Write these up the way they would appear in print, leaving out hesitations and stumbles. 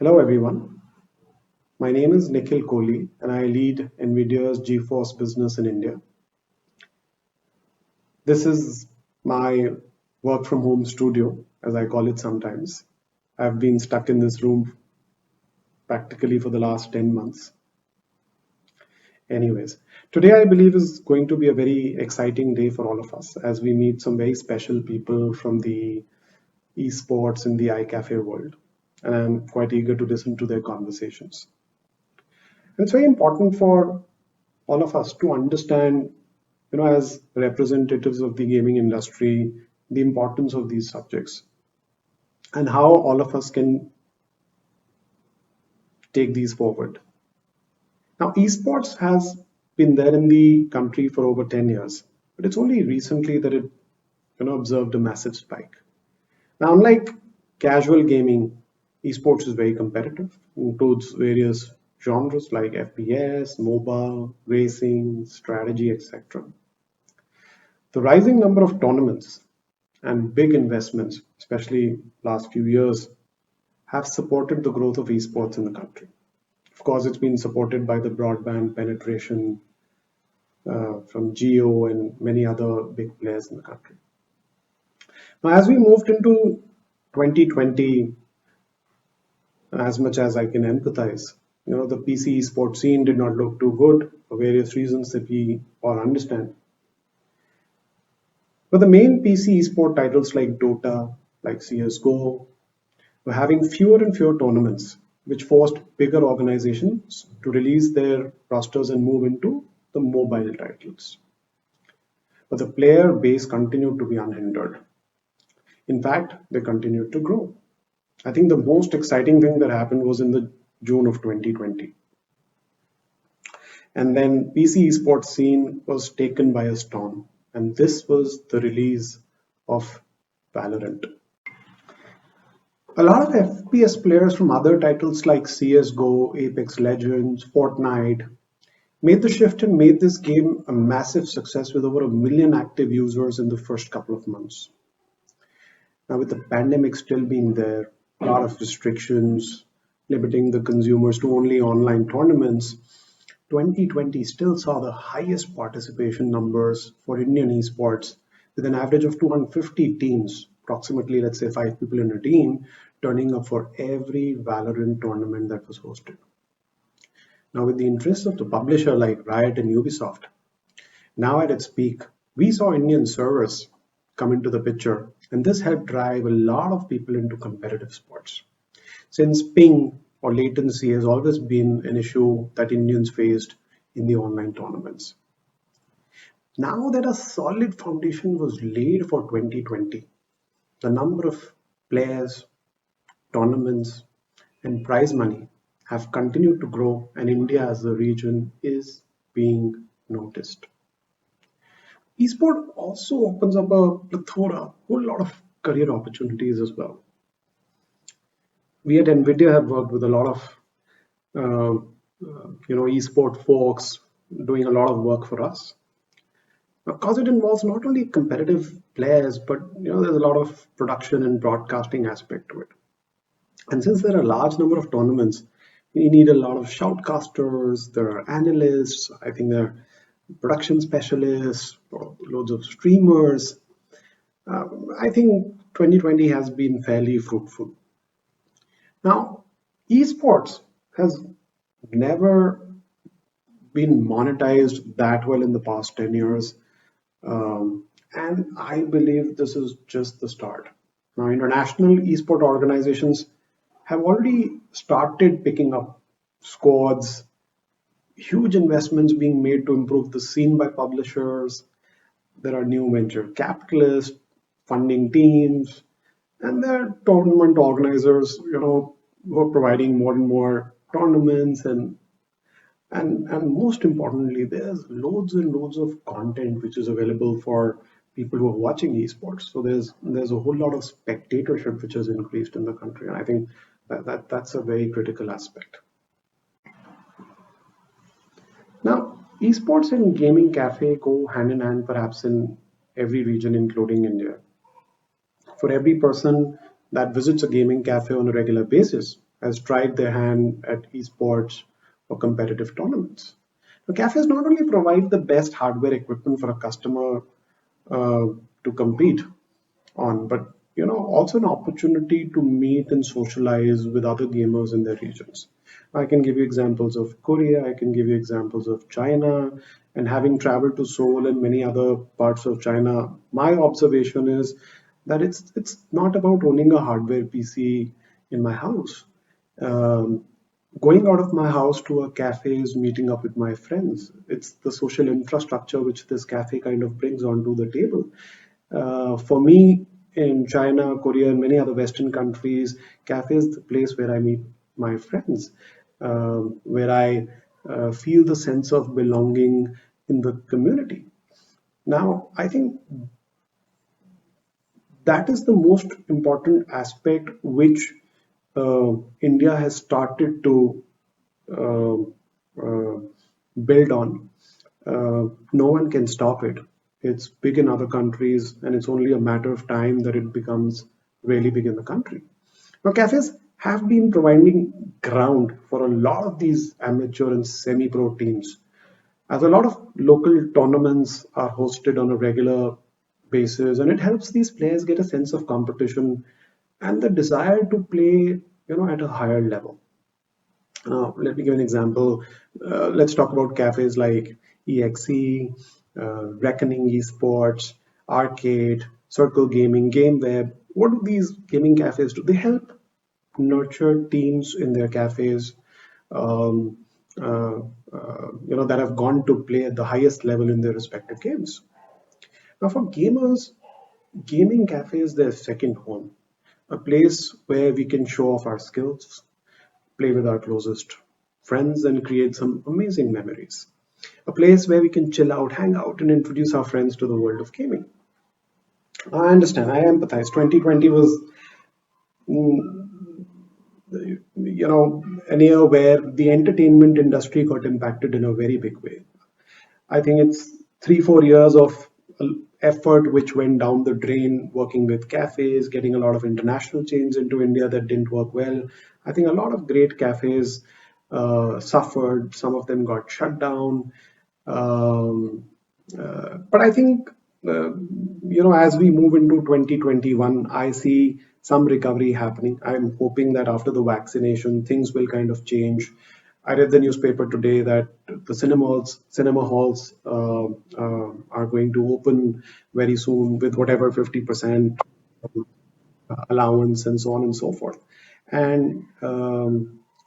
Hello everyone, my name is Nikhil Kholi and I lead NVIDIA's GeForce business in India. This is my work from home studio, as I call it sometimes. I've been stuck in this room practically for the last 10 months. Anyways, today I believe is going to be a very exciting day for all of us as we meet some very special people from the esports in the iCafe world. And I'm quite eager to listen to their conversations. It's very important for all of us to understand, as representatives of the gaming industry, the importance of these subjects and how all of us can take these forward. Now, esports has been there in the country for over 10 years, but it's only recently that it, observed a massive spike. Now, unlike casual gaming, esports is very competitive, includes various genres like FPS, mobile, racing, strategy, etc. The rising number of tournaments and big investments, especially last few years, have supported the growth of esports in the country. Of course, it's been supported by the broadband penetration from Geo and many other big players in the country. Now, as we moved into 2020, as much as I can empathize, the PC esports scene did not look too good for various reasons that we all understand. But the main PC esport titles like Dota, like CSGO, were having fewer and fewer tournaments, which forced bigger organizations to release their rosters and move into the mobile titles. But the player base continued to be unhindered. In fact, they continued to grow. I think the most exciting thing that happened was in the June of 2020. And then PC esports scene was taken by a storm. And this was the release of Valorant. A lot of FPS players from other titles like CSGO, Apex Legends, Fortnite made the shift and made this game a massive success with over 1 million active users in the first couple of months. Now, with the pandemic still being there, a lot of restrictions limiting the consumers to only online tournaments, 2020 still saw the highest participation numbers for Indian esports with an average of 250 teams, approximately, let's say, 5 people in a team, turning up for every Valorant tournament that was hosted. Now, with the interest of the publisher like Riot and Ubisoft, now at its peak, we saw Indian servers come into the picture, and this helped drive a lot of people into competitive sports. Since ping or latency has always been an issue that Indians faced in the online tournaments. Now that a solid foundation was laid for 2020, the number of players, tournaments, and prize money have continued to grow, and India as a region is being noticed. Esport also opens up a plethora, whole lot of career opportunities as well. We at NVIDIA have worked with a lot of esport folks doing a lot of work for us. Because it involves not only competitive players, but there's a lot of production and broadcasting aspect to it. And since there are a large number of tournaments, we need a lot of shoutcasters, there are analysts, I think there are production specialists, loads of streamers. I think 2020 has been fairly fruitful. Now, esports has never been monetized that well in the past 10 years. And I believe this is just the start. Now, international esport organizations have already started picking up squads, huge investments being made to improve the scene by publishers. There are new venture capitalists funding teams, and there are tournament organizers, who are providing more and more tournaments and most importantly, there's loads and loads of content which is available for people who are watching esports. So there's a whole lot of spectatorship which has increased in the country, and I think that's a very critical aspect. Now, esports and gaming cafe go hand in hand, perhaps in every region, including India. For every person that visits a gaming cafe on a regular basis, has tried their hand at esports or competitive tournaments. Now, cafes not only provide the best hardware equipment for a customer uh, to compete on, but also an opportunity to meet and socialize with other gamers in their regions. I can give you examples of Korea, I can give you examples of China, and having traveled to Seoul and many other parts of China, my observation is that it's not about owning a hardware PC in my house. Um, Going out of my house to a cafe is meeting up with my friends. It's the social infrastructure which this cafe kind of brings onto the table. For me, in China, Korea, and many other Western countries, cafe is the place where I meet my friends, where I feel the sense of belonging in the community. Now, I think that is the most important aspect which India has started to uh, uh, build on. No one can stop it. It's big in other countries, and it's only a matter of time that it becomes really big in the country. Now, cafes have been providing ground for a lot of these amateur and semi pro teams, as a lot of local tournaments are hosted on a regular basis, and it helps these players get a sense of competition and the desire to play at a higher level. Let me give an example. Let's talk about cafes like EXE, Reckoning Esports, Arcade, Circle Gaming, GameWeb. What do these gaming cafes do? They help nurture teams in their cafes, um, that have gone to play at the highest level in their respective games. Now, for gamers, gaming cafes their second home, a place where we can show off our skills, play with our closest friends, and create some amazing memories. A place where we can chill out, hang out, and introduce our friends to the world of gaming. I understand, I empathize. 2020 was, mm, an year where the entertainment industry got impacted in a very big way. I think it's 3, 4 years of effort which went down the drain, working with cafes, getting a lot of international chains into India that didn't work well. I think a lot of great cafes suffered. Some of them got shut down. Um, but I think, as we move into 2021, I see some recovery happening. I'm hoping that after the vaccination, things will kind of change. I read the newspaper today that the cinema halls are going to open very soon with whatever 50% allowance and so on and so forth. And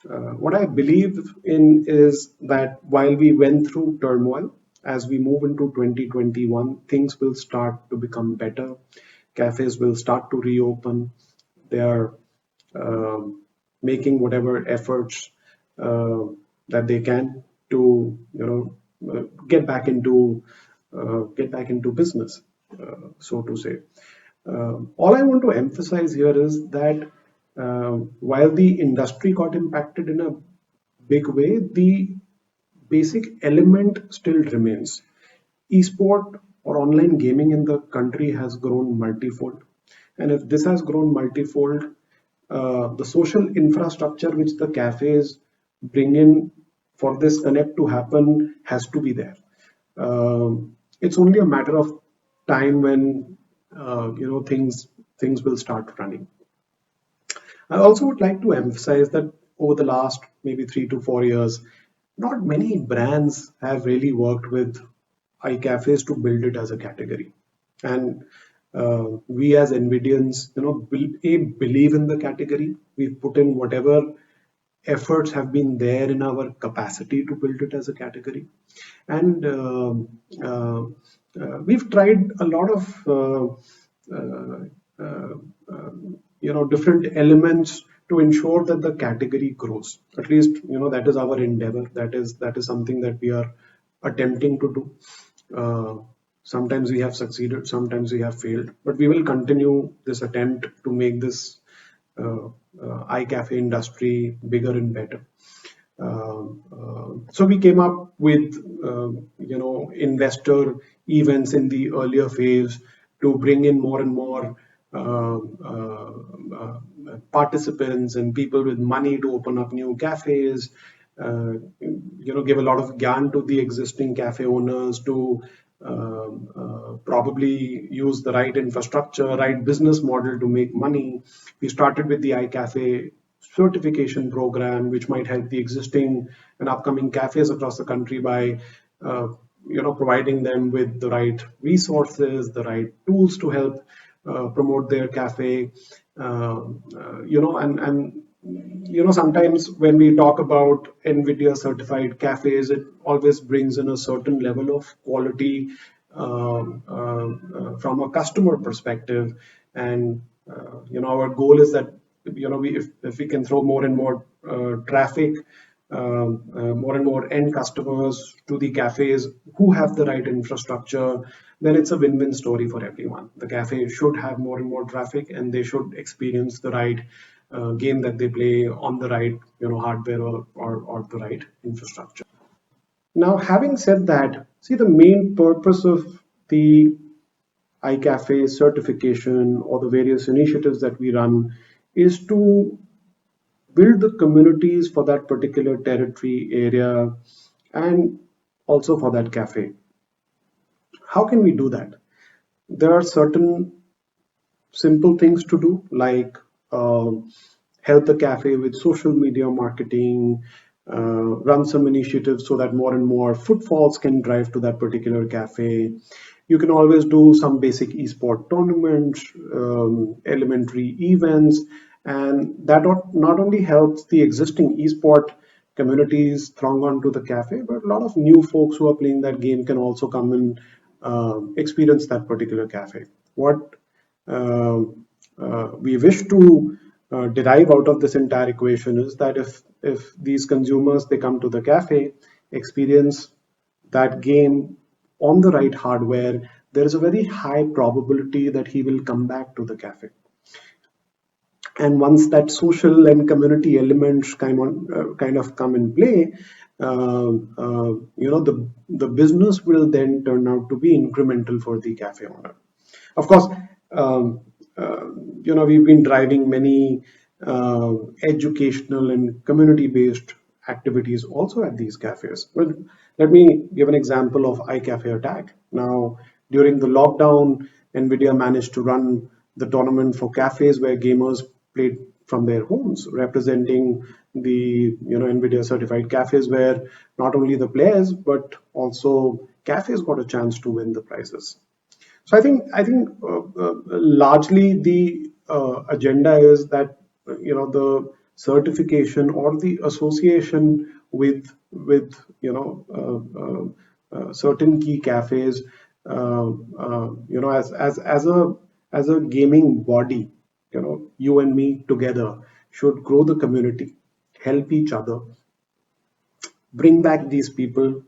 what I believe in is that while we went through turmoil, as we move into 2021, things will start to become better. Cafes will start to reopen. They are making whatever efforts uh, that they can to get back into business, so to say. All I want to emphasize here is that while the industry got impacted in a big way, the basic element still remains. Esport or online gaming in the country has grown multifold. And if this has grown multifold, the social infrastructure which the cafes bring in for this connect to happen has to be there. It's only a matter of time when things will start running. I also would like to emphasize that over the last maybe 3 to 4 years, not many brands have really worked with iCafes to build it as a category. And we as NVIDIANs, believe in the category. We've put in whatever efforts have been there in our capacity to build it as a category. And uh, we've tried a lot of uh, uh, different elements to ensure that the category grows. At least that is our endeavor. That is something that we are attempting to do. Sometimes we have succeeded, sometimes we have failed, but we will continue this attempt to make this uh, iCafe industry bigger and better. So we came up with investor events in the earlier phase to bring in more and more uh, uh, participants and people with money to open up new cafes, give a lot of gyan to the existing cafe owners to probably use the right infrastructure, right business model to make money. We started with the iCafe certification program, which might help the existing and upcoming cafes across the country by uh, providing them with the right resources, the right tools to help promote their cafe. Sometimes when we talk about NVIDIA certified cafes, it always brings in a certain level of quality from a customer perspective. And our goal is that if we can throw more and more traffic, more and more end customers to the cafes who have the right infrastructure, then it's a win-win story for everyone. The cafe should have more and more traffic, and they should experience the right game that they play on the right hardware or the right infrastructure. Now, having said that, see, the main purpose of the iCafe certification or the various initiatives that we run is to build the communities for that particular territory area and also for that cafe. How can we do that? There are certain simple things to do, like help the cafe with social media marketing, run some initiatives so that more and more footfalls can drive to that particular cafe. You can always do some basic esport tournaments, elementary events, and that not only helps the existing esport communities throng onto the cafe, but a lot of new folks who are playing that game can also come and experience that particular cafe. What uh, we wish to derive out of this entire equation is that if these consumers, they come to the cafe, experience that game on the right hardware, there is a very high probability that he will come back to the cafe. And once that social and community elements kind of come in play, the business will then turn out to be incremental for the cafe owner. Of course, um, we've been driving many educational and community-based activities also at these cafes. Well, let me give an example of iCafe Attack. Now, during the lockdown, NVIDIA managed to run the tournament for cafes where gamers played from their homes, representing the NVIDIA certified cafes where not only the players but also cafes got a chance to win the prizes. So I think largely the agenda is that the certification or the association with certain key cafes as a gaming body, you and me together should grow the community, help each other, bring back these people.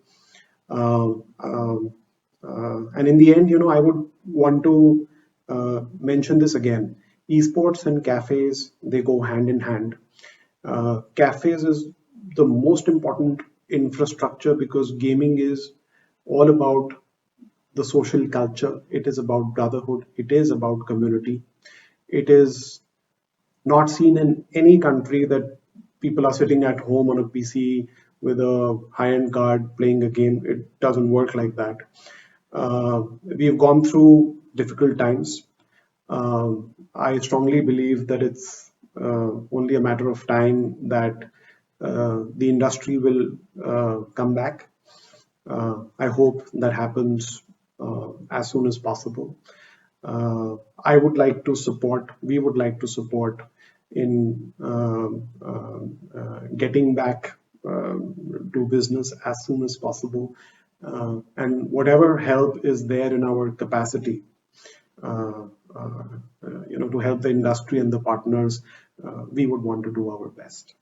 Um, um, and in the end, I would want to mention this again. Esports and cafes, they go hand in hand. Cafes is the most important infrastructure because gaming is all about the social culture. It is about brotherhood. It is about community. It is not seen in any country that people are sitting at home on a PC with a high-end card playing a game. It doesn't work like that. We've gone through difficult times. I strongly believe that it's only a matter of time that the industry will come back. I hope that happens as soon as possible. I would like to support, we would like to support in getting back to business as soon as possible. And whatever help is there in our capacity, uh, uh, to help the industry and the partners, we would want to do our best.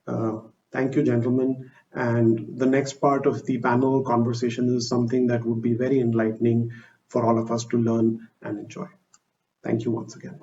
Uh, Thank you, gentlemen. And the next part of the panel conversation is something that would be very enlightening for all of us to learn and enjoy. Thank you once again.